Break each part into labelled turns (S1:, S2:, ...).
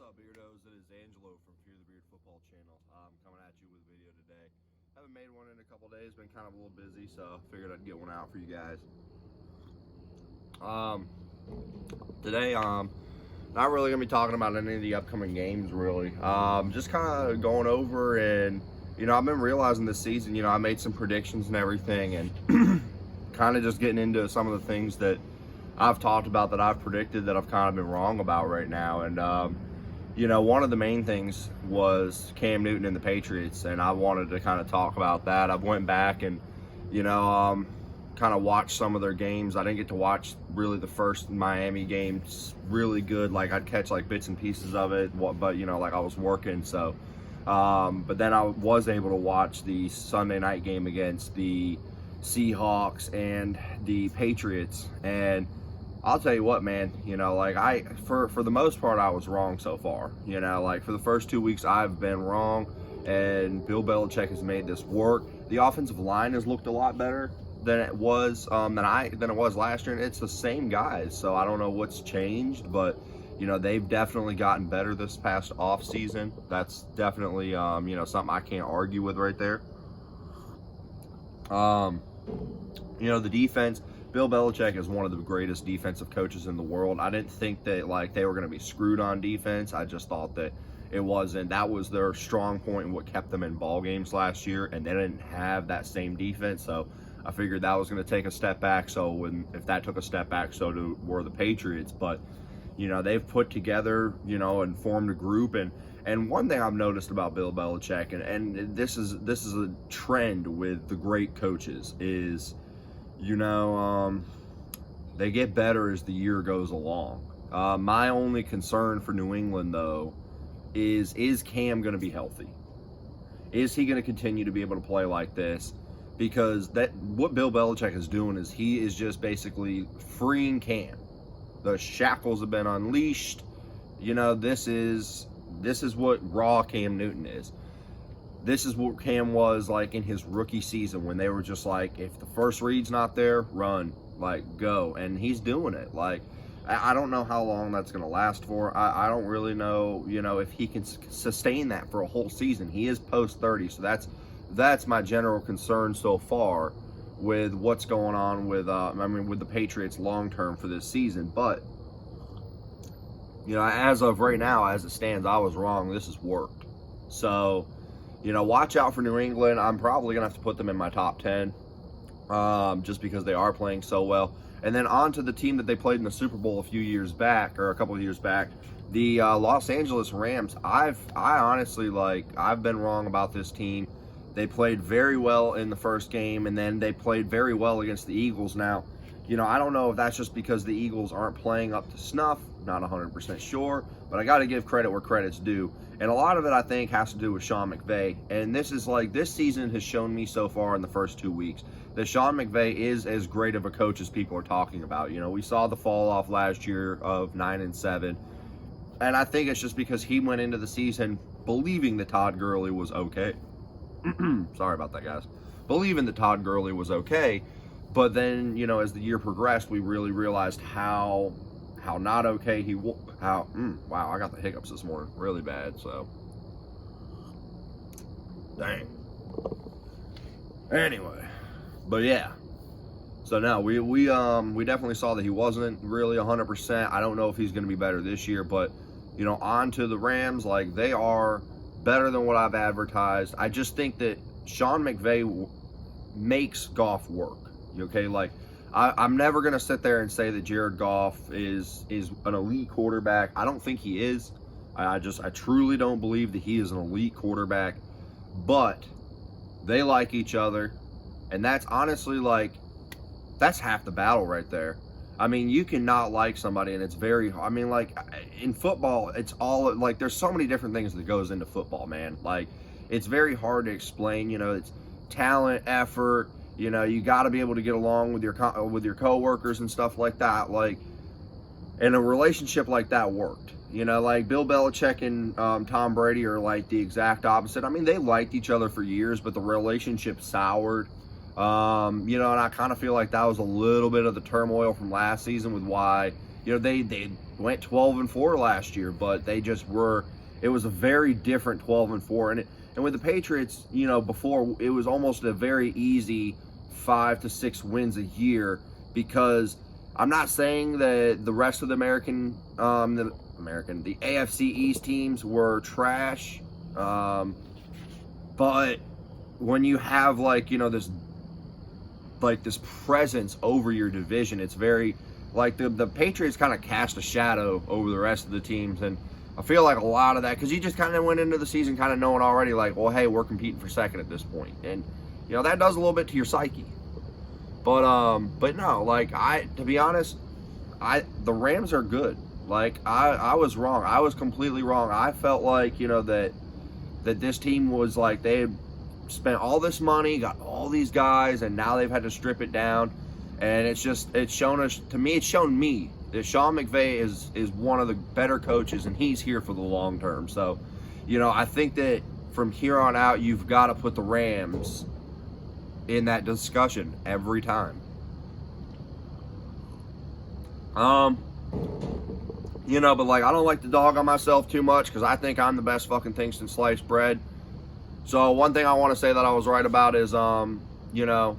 S1: up, Beardos? It is Angelo from Fear the Beard Football Channel. I'm coming at you with a video today. Haven't made one in a couple days, been kind of a little busy, so figured I'd get one out for you guys. Today, not really gonna be talking about any of the upcoming games, really. Just kind of going over, and I've been realizing this season, I made some predictions and everything, and kind of just getting into some of the things that I've talked about that I've predicted that I've kind of been wrong about right now. And one of the main things was Cam Newton and the Patriots, and I wanted to kind of talk about that. I went back and kind of watched some of their games. I didn't get to watch really the first Miami games really good. Like, I'd catch like bits and pieces of it, but like I was working. So but then I was able to watch the Sunday night game against the Seahawks and the Patriots, and I'll tell you what, man, for the most part, I was wrong so far. For the first 2 weeks, I've been wrong, and Bill Belichick has made this work. The offensive line has looked a lot better than it was than it was last year, and it's the same guys. So I don't know what's changed, but they've definitely gotten better this past off season. That's definitely something I can't argue with right there. The defense. Bill Belichick is one of the greatest defensive coaches in the world. I didn't think that they were going to be screwed on defense. I just thought that it wasn't. That was their strong point and what kept them in ball games last year, and they didn't have that same defense. So I figured that was going to take a step back. So if that took a step back, so were the Patriots. But they've put together and formed a group. And one thing I've noticed about Bill Belichick, and this is a trend with the great coaches, is they get better as the year goes along. My only concern for New England, though, is Cam going to be healthy? Is he going to continue to be able to play like this? Because what Bill Belichick is doing is he is just basically freeing Cam. The shackles have been unleashed. This is what raw Cam Newton is. This is what Cam was like in his rookie season, when they were just like, if the first read's not there, run, go. And he's doing it. I don't know how long that's going to last for. I don't really know, if he can sustain that for a whole season. He is post 30, so that's my general concern so far with what's going on with the Patriots long term for this season. But as of right now, as it stands, I was wrong. This has worked. So watch out for New England. I'm probably gonna have to put them in my top 10, just because they are playing so well. And then on to the team that they played in the Super Bowl a couple of years back, the Los Angeles Rams. I honestly, I've been wrong about this team. They played very well in the first game, and then they played very well against the Eagles. Now, I don't know if that's just because the Eagles aren't playing up to snuff. Not 100% sure, but I got to give credit where credit's due. And a lot of it, I think, has to do with Sean McVay. And this season has shown me so far in the first 2 weeks that Sean McVay is as great of a coach as people are talking about. We saw the fall off last year of 9-7. And I think it's just because he went into the season believing that Todd Gurley was okay. Sorry about that, guys. Believing that Todd Gurley was okay. But then, as the year progressed, we really realized how not okay he was. Wow, I got the hiccups this morning really bad, so dang. Anyway, but yeah, so now we definitely saw that he wasn't really 100%. I don't know if he's going to be better this year, but on to the Rams. They are better than what I've advertised. I just think that Sean McVay makes Goff work. Okay, I'm never going to sit there and say that Jared Goff is an elite quarterback. I don't think he is. I truly don't believe that he is an elite quarterback. But they like each other. And that's honestly, that's half the battle right there. I mean, you cannot like somebody, and it's very, in football, it's all, there's so many different things that goes into football, man. It's very hard to explain. It's talent, effort. You got to be able to get along with your coworkers and stuff like that. And a relationship like that worked. Bill Belichick and Tom Brady are the exact opposite. I mean, they liked each other for years, but the relationship soured. And I kind of feel like that was a little bit of the turmoil from last season with why, they went 12-4 last year, but they just were. It was a very different 12-4, and with the Patriots, you know, before it was almost a very easy 5 to 6 wins a year, because I'm not saying that the rest of the the AFC East teams were trash, but when you have like, you know, this presence over your division, it's very like the Patriots kind of cast a shadow over the rest of the teams, and I feel like a lot of that, because you just kind of went into the season kind of knowing already, like, well, hey, we're competing for second at this point, and you know that does a little bit to your psyche. But no, like, to be honest, the Rams are good. Like, I was wrong. I was completely wrong. I felt like, you know, that this team was like, they had spent all this money, got all these guys, and now they've had to strip it down. And it's shown us, to me, it's shown me that Sean McVay is one of the better coaches, and he's here for the long term. So, you know, I think that from here on out, you've got to put the Rams in that discussion every time. You know, but like, I don't like to dog on myself too much, because I think I'm the best fucking thing since sliced bread. So one thing I want to say that I was right about is, you know,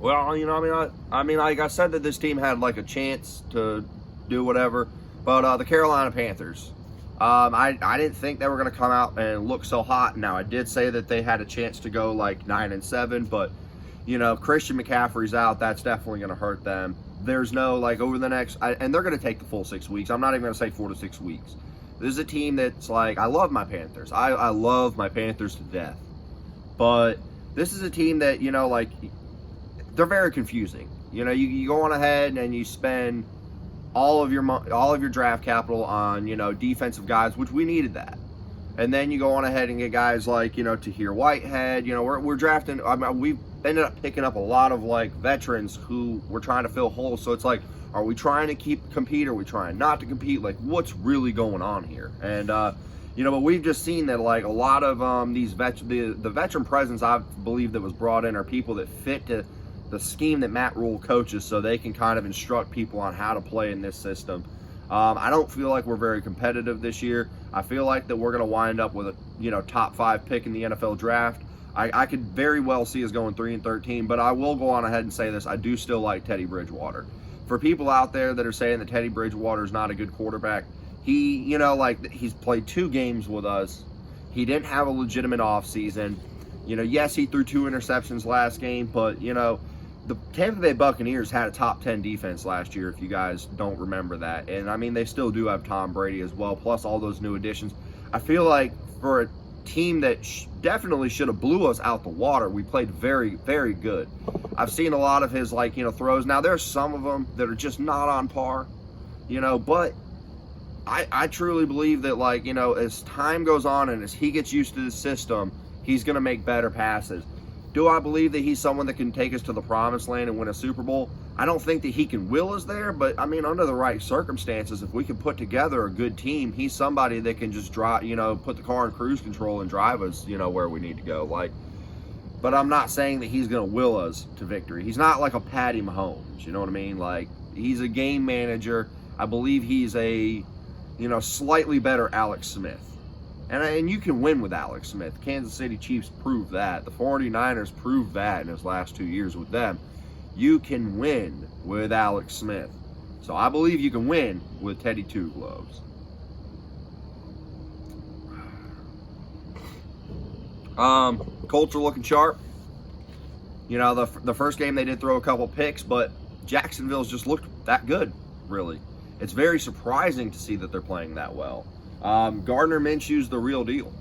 S1: well, you know, I mean, like I said that this team had like a chance to do whatever, but the Carolina Panthers, I didn't think they were going to come out and look so hot. Now, I did say that they had a chance to go like 9-7, but you know, Christian McCaffrey's out. That's definitely going to hurt them. There's no, like, over the next, and they're going to take the full 6 weeks. I'm not even going to say 4 to 6 weeks. This is a team that's like, I love my Panthers. I love my Panthers to death. But this is a team that, you know, like, they're very confusing. You know, you go on ahead and you spend all of your draft capital on, you know, defensive guys, which we needed that. And then you go on ahead and get guys like, you know, Tahir Whitehead. You know, we're drafting, I mean, we've ended up picking up a lot of like veterans who we're trying to fill holes. So it's like, are we trying to compete? Are we trying not to compete? Like, what's really going on here? And you know, but we've just seen that like a lot of these the veteran presence, I believe, that was brought in are people that fit to the scheme that Matt Rule coaches, so they can kind of instruct people on how to play in this system. I don't feel like we're very competitive this year. I feel like that we're going to wind up with a, you know, top 5 pick in the NFL draft. I could very well see us going 3-13, but I will go on ahead and say this: I do still like Teddy Bridgewater. For people out there that are saying that Teddy Bridgewater is not a good quarterback, he, you know, like, he's played 2 games with us. He didn't have a legitimate offseason. You know, yes, he threw 2 interceptions last game, but, you know, the Tampa Bay Buccaneers had a top 10 defense last year, if you guys don't remember that. And, I mean, they still do have Tom Brady as well, plus all those new additions. I feel like for a team that definitely should have blew us out the water, we played very, very good. I've seen a lot of his, like, you know, throws. Now, there's some of them that are just not on par, you know, but I truly believe that, like, you know, as time goes on and as he gets used to the system, he's going to make better passes. Do I believe that he's someone that can take us to the promised land and win a Super Bowl? I don't think that he can will us there, but I mean, under the right circumstances, if we can put together a good team, he's somebody that can just drive, you know, put the car in cruise control and drive us, you know, where we need to go. Like, but I'm not saying that he's going to will us to victory. He's not like a Patty Mahomes, you know what I mean? Like, he's a game manager. I believe he's a, you know, slightly better Alex Smith. And you can win with Alex Smith. Kansas City Chiefs proved that. The 49ers proved that in his last 2 years with them. You can win with Alex Smith. So I believe you can win with Teddy Two Gloves. Colts are looking sharp. You know, the first game they did throw a couple picks, but Jacksonville's just looked that good, really. It's very surprising to see that they're playing that well. Gardner Minshew's the real deal.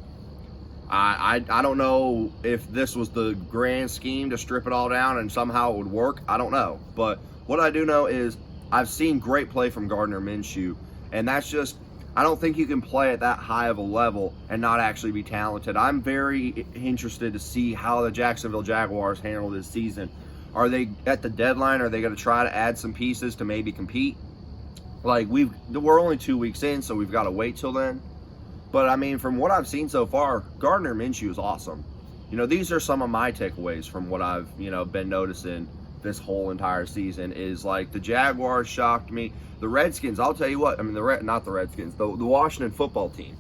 S1: I don't know if this was the grand scheme to strip it all down and somehow it would work. I don't know. But what I do know is I've seen great play from Gardner Minshew. And that's just, I don't think you can play at that high of a level and not actually be talented. I'm very interested to see how the Jacksonville Jaguars handle this season. Are they at the deadline? Are they going to try to add some pieces to maybe compete? Like, we're only 2 weeks in, so we've got to wait till then. But, I mean, from what I've seen so far, Gardner Minshew is awesome. You know, these are some of my takeaways from what I've, you know, been noticing this whole entire season is like the Jaguars shocked me. The Redskins, I'll tell you what, I mean, not the Redskins, the Washington football team.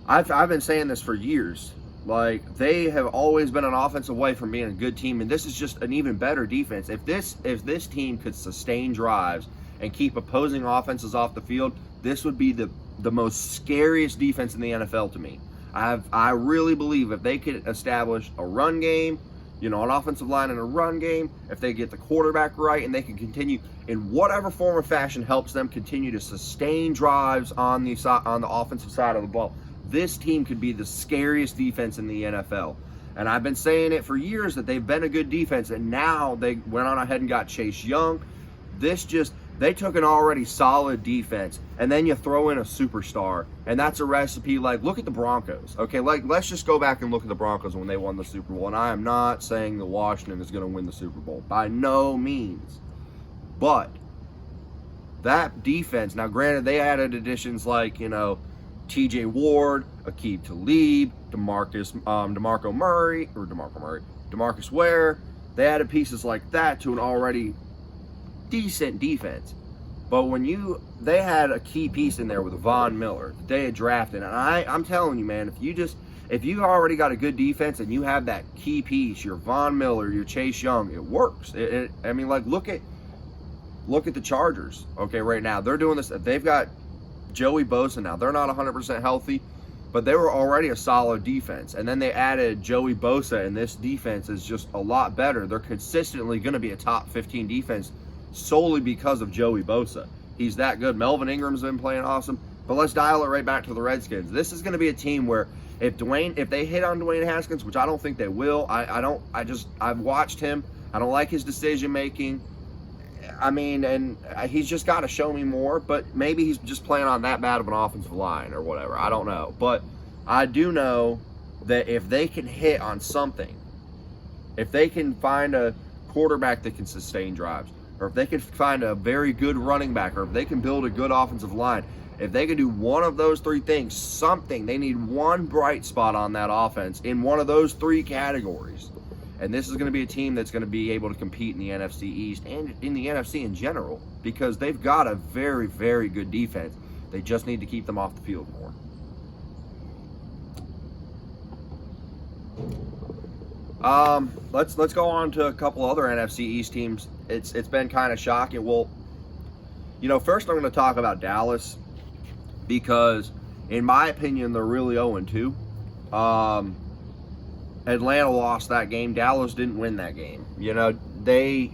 S1: I've been saying this for years. Like, they have always been an offensive way from being a good team, and this is just an even better defense. If this team could sustain drives and keep opposing offenses off the field, this would be the most scariest defense in the NFL to me. I really believe if they could establish a run game, an offensive line and a run game, if they get the quarterback right and they can continue in whatever form or fashion helps them continue to sustain drives on the offensive side of the ball, this team could be the scariest defense in the NFL. And I've been saying it for years that they've been a good defense, and now they went on ahead and got Chase Young. They took an already solid defense, and then you throw in a superstar, and that's a recipe. Like, look at the Broncos. Okay, like, let's just go back and look at the Broncos when they won the Super Bowl. And I am not saying that Washington is going to win the Super Bowl. By no means. But that defense, now granted, they added additions like, TJ Ward, Aqib Talib, DeMarcus Ware. They added pieces like that to an already decent defense. But they had a key piece in there with Von Miller that they had drafted, and I'm telling you, man, if you already got a good defense and you have that key piece, your Von Miller, your Chase Young, it works. I mean, like, look at the Chargers. Okay, right now they're doing this. They've got Joey Bosa now. They're not 100% healthy, but they were already a solid defense. And then they added Joey Bosa, and this defense is just a lot better. They're consistently going to be a top 15 defense solely because of Joey Bosa. He's that good. Melvin Ingram's been playing awesome. But let's dial it right back to the Redskins. This is going to be a team where if they hit on Dwayne Haskins, which I don't think they will, I've watched him. I don't like his decision making. I mean, and he's just got to show me more, but maybe he's just playing on that bad of an offensive line or whatever. I don't know. But I do know that if they can hit on something, if they can find a quarterback that can sustain drives, or if they can find a very good running back, or if they can build a good offensive line, if they can do one of those three things, they need one bright spot on that offense in one of those three categories. And this is going to be a team that's going to be able to compete in the NFC East and in the NFC in general, because they've got a very, very good defense. They just need to keep them off the field more. Let's go on to a couple other NFC East teams. It's been kind of shocking. Well, first I'm going to talk about Dallas, because in my opinion they're really 0-2. Atlanta lost that game. Dallas didn't win that game. They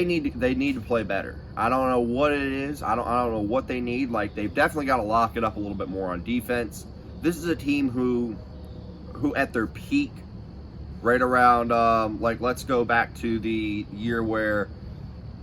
S1: need to play better. I don't know what it is. I don't know what they need. Like, they've definitely got to lock it up a little bit more on defense. This is a team who at their peak, right around let's go back to the year where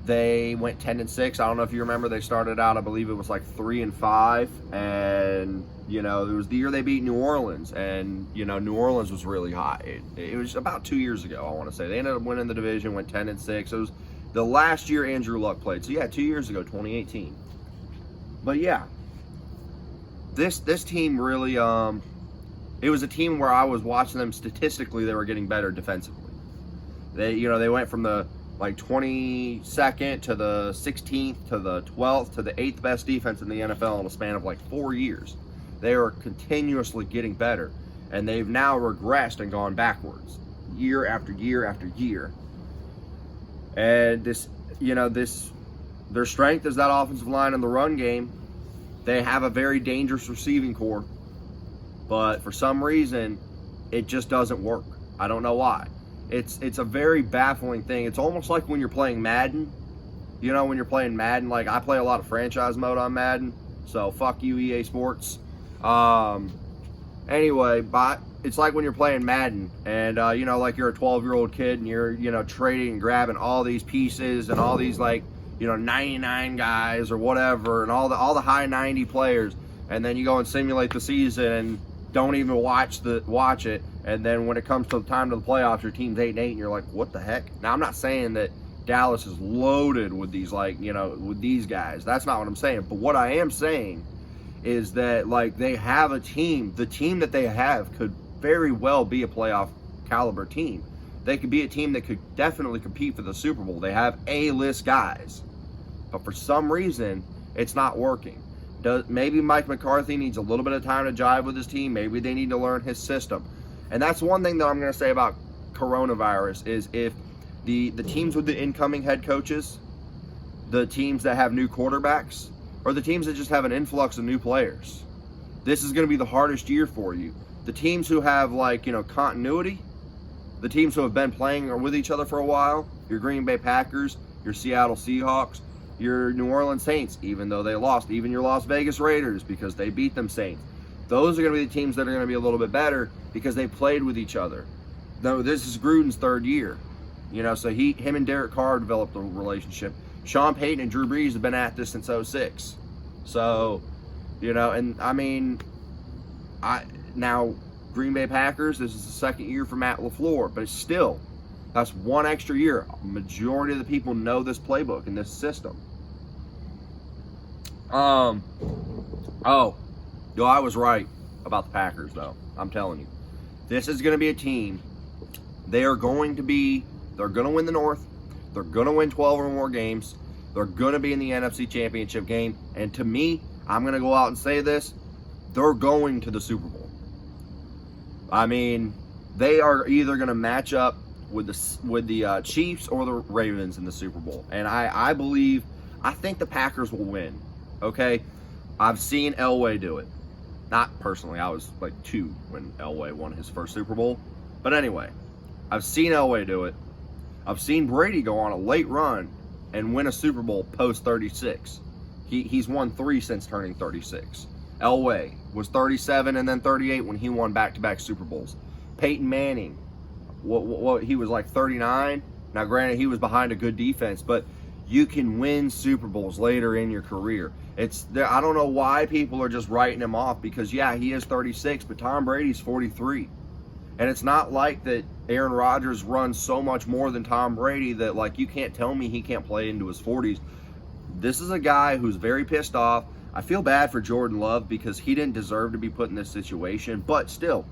S1: they went 10-6. I don't know if you remember. They started out, I believe it was like 3-5, and it was the year they beat New Orleans, and New Orleans was really high. It was about 2 years ago, I want to say. They ended up winning the division, went 10-6. It was the last year Andrew Luck played. So yeah, 2 years ago, 2018. But yeah, this team really it was a team where I was watching them statistically. They were getting better defensively. They went from the 22nd to the 16th to the 12th to the 8th best defense in the NFL in a span of 4 years. They are continuously getting better, and they've now regressed and gone backwards year after year after year. And their strength is that offensive line and the run game. They have a very dangerous receiving core, but for some reason, it just doesn't work. I don't know why. It's a very baffling thing. It's almost like when you're playing Madden. When you're playing Madden, like I play a lot of franchise mode on Madden, so fuck you, EA Sports. Anyway, but it's like when you're playing Madden and, like you're a 12-year-old kid and you're, trading and grabbing all these pieces and all these 99 guys or whatever and all the high 90 players, and then you go and simulate the season and don't even watch it, and then when it comes to the time to the playoffs, your team's 8-8 and you're like, what the heck? Now, I'm not saying that Dallas is loaded with these with these guys. That's not what I'm saying. But what I am saying is that they have a team. The team that they have could very well be a playoff caliber team. they could be a team that could definitely compete for the Super Bowl. They have A-list guys. But for some reason, it's not working. Maybe Mike McCarthy needs a little bit of time to jive with his team. Maybe they need to learn his system. And that's one thing that I'm going to say about coronavirus is if the teams with the incoming head coaches, the teams that have new quarterbacks, or the teams that just have an influx of new players, this is going to be the hardest year for you. The teams who have, like, continuity, the teams who have been playing or with each other for a while, your Green Bay Packers, your Seattle Seahawks, your New Orleans Saints, even though they lost, even your Las Vegas Raiders because they beat them Saints. Those are going to be the teams that are going to be a little bit better because they played with each other. No, this is Gruden's third year. So him and Derek Carr developed a relationship. Sean Payton and Drew Brees have been at this since 2006. So, and I mean, now Green Bay Packers, this is the second year for Matt LaFleur, but it's still, that's one extra year. Majority of the people know this playbook and this system. I was right about the Packers, though. I'm telling you. This is going to be a team. They're going to win the North. They're going to win 12 or more games. They're going to be in the NFC Championship game. And to me, I'm going to go out and say this, they're going to the Super Bowl. I mean, they are either going to match up with the Chiefs or the Ravens in the Super Bowl. And I think the Packers will win. Okay? I've seen Elway do it. Not personally. I was like 2 when Elway won his first Super Bowl. But anyway, I've seen Elway do it. I've seen Brady go on a late run and win a Super Bowl post 36. He's won 3 since turning 36. Elway was 37 and then 38 when he won back-to-back Super Bowls. Peyton Manning, he was like 39. Now, granted, he was behind a good defense, but you can win Super Bowls later in your career. I don't know why people are just writing him off because, yeah, he is 36, but Tom Brady's 43. And it's not like that Aaron Rodgers runs so much more than Tom Brady that, like, you can't tell me he can't play into his 40s. This is a guy who's very pissed off. I feel bad for Jordan Love because he didn't deserve to be put in this situation, but still,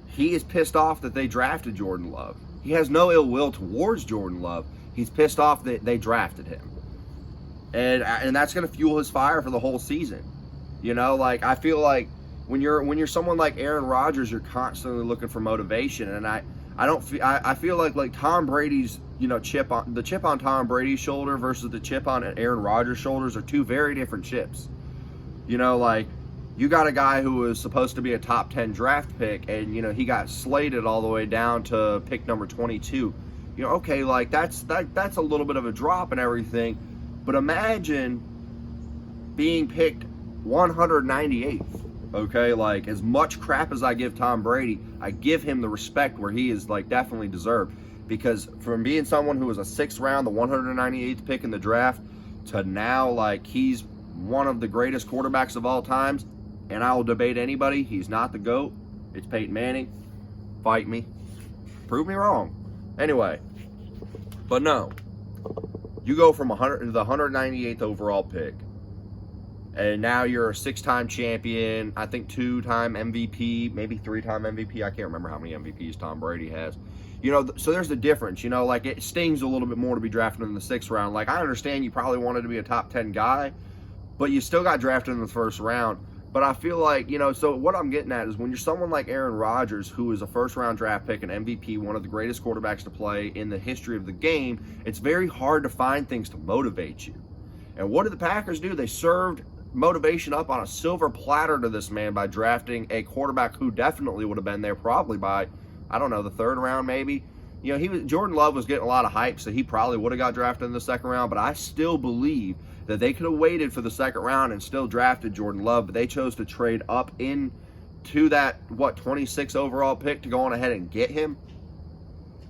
S1: he is pissed off that they drafted Jordan Love. He has no ill will towards Jordan Love. He's pissed off that they drafted him. And that's going to fuel his fire for the whole season. I feel like when you're someone like Aaron Rodgers, you're constantly looking for motivation. And I feel like Tom Brady's, chip on Tom Brady's shoulder versus the chip on Aaron Rodgers' shoulders are two very different chips. You got a guy who was supposed to be a top 10 draft pick and, he got slated all the way down to pick number 22. Okay, like that's a little bit of a drop and everything. But imagine being picked 198th. Okay, like as much crap as I give Tom Brady, I give him the respect where he is like definitely deserved. Because from being someone who was a 6th round, the 198th pick in the draft, to now like he's one of the greatest quarterbacks of all times, and I will debate anybody, he's not the GOAT. It's Peyton Manning. Fight me. Prove me wrong. Anyway, but no. You go from the 198th overall pick, and now you're a 6-time champion, I think 2-time MVP, maybe 3-time MVP. I can't remember how many MVPs Tom Brady has. So there's the difference. Like it stings a little bit more to be drafted in the 6th round. Like I understand you probably wanted to be a top 10 guy, but you still got drafted in the 1st round. But I feel like, so what I'm getting at is when you're someone like Aaron Rodgers, who is a 1st-round draft pick, an MVP, one of the greatest quarterbacks to play in the history of the game, it's very hard to find things to motivate you. And what did the Packers do? They served motivation up on a silver platter to this man by drafting a quarterback who definitely would have been there probably by, I don't know, the 3rd round maybe. Jordan Love was getting a lot of hype, so he probably would have got drafted in the 2nd round, but I still believe that they could have waited for the 2nd round and still drafted Jordan Love, but they chose to trade up into that, 26 overall pick to go on ahead and get him.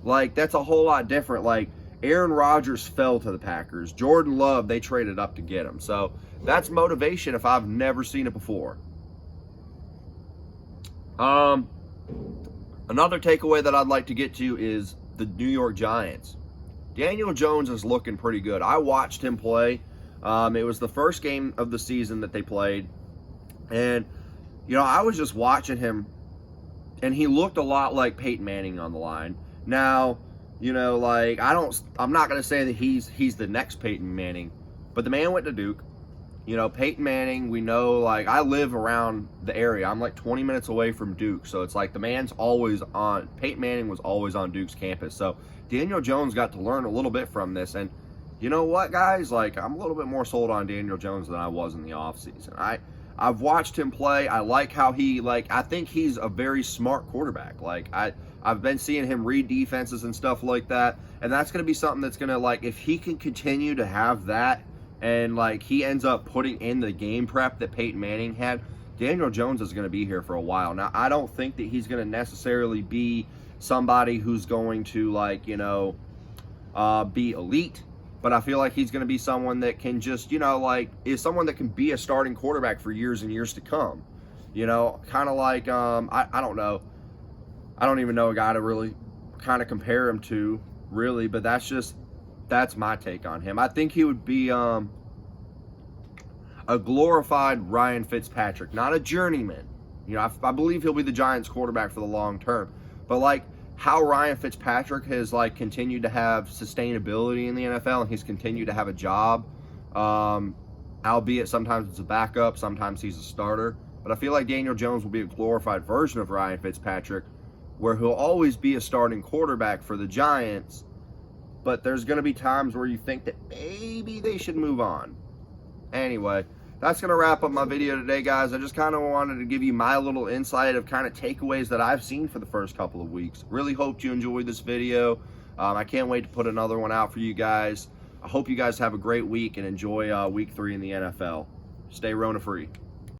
S1: Like, that's a whole lot different. Like, Aaron Rodgers fell to the Packers. Jordan Love, they traded up to get him. So, that's motivation if I've never seen it before. Another takeaway that I'd like to get to is the New York Giants. Daniel Jones is looking pretty good. I watched him play. It was the first game of the season that they played. And, I was just watching him. And he looked a lot like Peyton Manning on the line. Now, you know, like I'm not gonna say that he's the next Peyton Manning, but the man went to Duke. You know, Peyton Manning, we know, like, I live around the area. I'm like 20 minutes away from Duke. So it's like the man's always on, Peyton Manning was always on Duke's campus. So Daniel Jones got to learn a little bit from this. And you know what, guys? Like, I'm a little bit more sold on Daniel Jones than I was in the offseason. I've watched him play. I like how I think he's a very smart quarterback. Like, I've been seeing him read defenses and stuff like that. And that's going to be something that's going to, like, if he can continue to have that, and like he ends up putting in the game prep that Peyton Manning had, Daniel Jones is going to be here for a while. Now, I don't think that he's going to necessarily be somebody who's going to, like, you know, be elite, but I feel like he's going to be someone that can just, you know, like, is someone that can be a starting quarterback for years and years to come. You know, kind of like, I don't know. I don't even know a guy to really kind of compare him to, really, but that's my take on him. I think he would be a glorified Ryan Fitzpatrick, not a journeyman. You know, I believe he'll be the Giants quarterback for the long term. But like how Ryan Fitzpatrick has like continued to have sustainability in the NFL, and he's continued to have a job, albeit sometimes it's a backup, sometimes he's a starter. But I feel like Daniel Jones will be a glorified version of Ryan Fitzpatrick, where he'll always be a starting quarterback for the Giants, but there's going to be times where you think that maybe they should move on. Anyway, that's going to wrap up my video today, guys. I just kind of wanted to give you my little insight of kind of takeaways that I've seen for the first couple of weeks. Really hope you enjoyed this video. I can't wait to put another one out for you guys. I hope you guys have a great week and enjoy week 3 in the NFL. Stay Rona free.